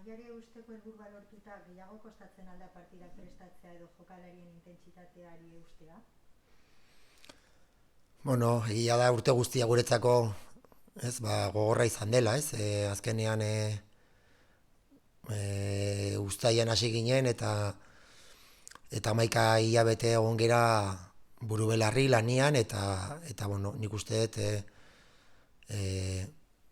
Goiari usteko helburua lortuta gehiago kostatzen alda partidak prestatzea edo jokalarien intentsitateari eustea? Bueno, egia da urte guztia guretzako gogorra izan dela, azkenean uztaian hasi ginen eta 11 hilabete egon gera buru belarri lanian eta bueno, nik uste dut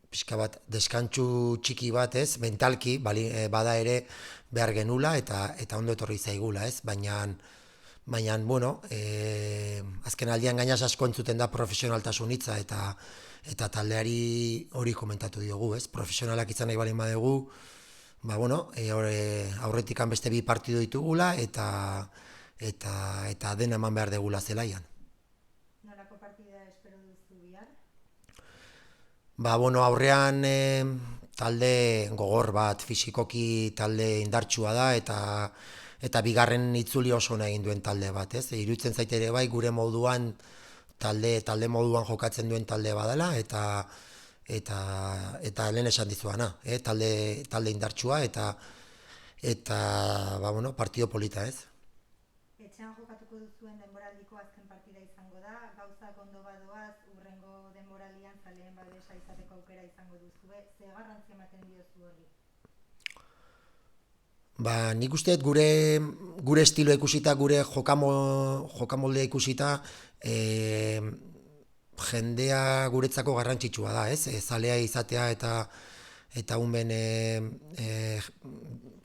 pixka bat deskantsu txiki bat, mentalki bada ere behar genula eta ondo etorri zaigula, baina bueno, azken aldian gainaz asko entzuten da profesionaltasun hitza eta taldeari hori komentatu diogu, profesionalak izan nahi balin badegu, bueno, aurretikan beste 2 partidu ditugula eta dena eman behar degula zelaian. Nolako partida espero duzu bihar? Bueno, aurrean talde gogor bat, fisikoki talde indartsua da eta bigarren itzuli oso egin duen talde bat, iruditzen zait ere bai gure moduan talde moduan jokatzen duen talde badala eta lehen esan dizuana, talde indartsua eta bueno, partido polita, Etxean jokatuko duzuen denboraldiko azken partida izango da, gauzak ondo badoaz, hurrengo denboraldian zaleen babesa izateko aukera izango duzue, ze garrantzia ematen diozu horri? Nik uste dut gure estilo ikusita, gure jokamoldea ikusita, jendea guretzako garrantzitsua da, zalea izatea eta unben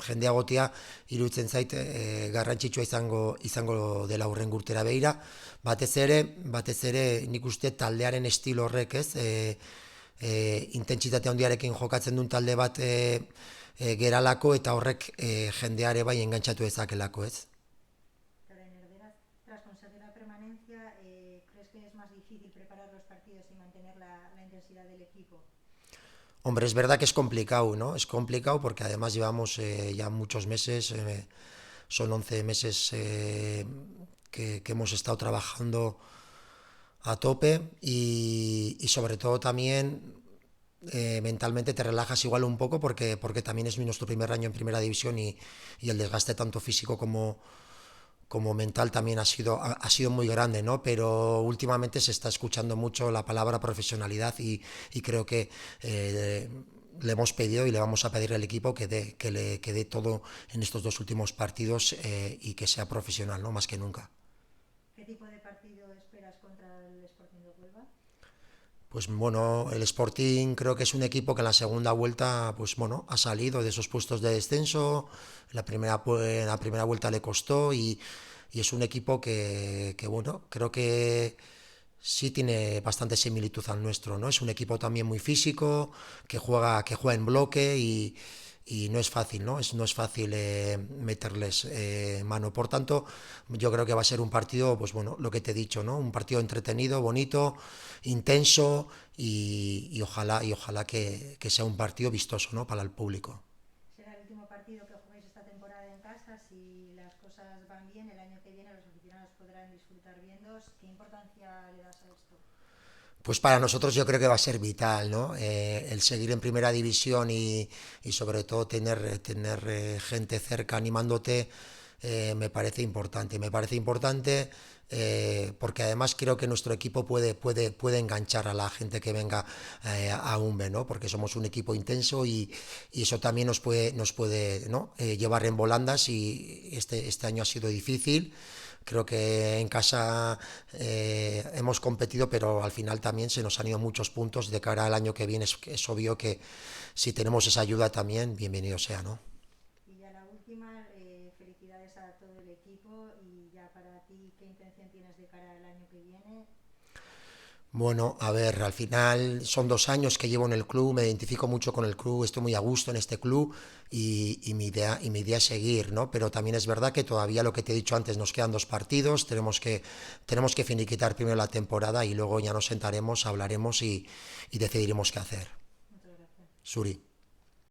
jendea gotia iruditzen zait garrantzitsua izango dela hurrengo urtera begira. Batez ere nik uste taldearen estilo horrek, intentsitate handiarekin jokatzen duen talde bat geralako eta horrek jendeare bai engantzatu dezakelako, Tras conseguir la permanencia, ¿crees que es más difícil preparar los partidos y mantener la intensidad del equipo? Hombre, es verdad que es complicado, ¿no? Es complicado porque además llevamos ya muchos meses, son 11 meses que hemos estado trabajando a tope y sobre todo también mentalmente te relajas igual un poco porque también es nuestro primer año en primera división y el desgaste tanto físico como mental también ha sido muy grande, ¿no? Pero últimamente se está escuchando mucho la palabra profesionalidad y creo que le hemos pedido y le vamos a pedir al equipo que dé todo en estos 2 últimos partidos y que sea profesional, ¿no? Más que nunca. ¿Qué tipo de partido esperas contra el Sporting de Huelva? Pues bueno, el Sporting creo que es un equipo que en la segunda vuelta pues bueno, ha salido de esos puestos de descenso, la primera vuelta le costó y es un equipo que bueno, creo que sí tiene bastante similitud al nuestro, ¿no? Es un equipo también muy físico, que juega en bloque y no es fácil, ¿no? No es fácil meterles mano. Por tanto, yo creo que va a ser un partido, pues bueno, lo que te he dicho, ¿no? Un partido entretenido, bonito, intenso y ojalá que sea un partido vistoso, ¿no? Para el público. Será el último partido que juguéis esta temporada en casa. Si las cosas van bien, el año que viene los aficionados podrán disfrutar viendo. ¿Qué importancia le das a esto? Pues para nosotros yo creo que va a ser vital, ¿no? El seguir en primera división y sobre todo tener gente cerca animándote me parece importante. Me parece importante porque además creo que nuestro equipo puede enganchar a la gente que venga a UNBE, ¿no? Porque somos un equipo intenso y eso también nos puede ¿no? Llevar en volandas y este año ha sido difícil. Creo que en casa hemos competido, pero al final también se nos han ido muchos puntos. De cara al año que viene es obvio que si tenemos esa ayuda también, bienvenido sea, ¿no? Y ya la última, felicidades a todo el equipo y ya para ti, ¿qué intención tienes de cara al año que viene? Bueno, a ver, al final son 2 años que llevo en el club, me identifico mucho con el club, estoy muy a gusto en este club y mi idea es seguir, ¿no? Pero también es verdad que todavía lo que te he dicho antes, nos quedan 2 partidos, tenemos que finiquitar primero la temporada y luego ya nos sentaremos, hablaremos y decidiremos qué hacer. Muchas gracias. Suri.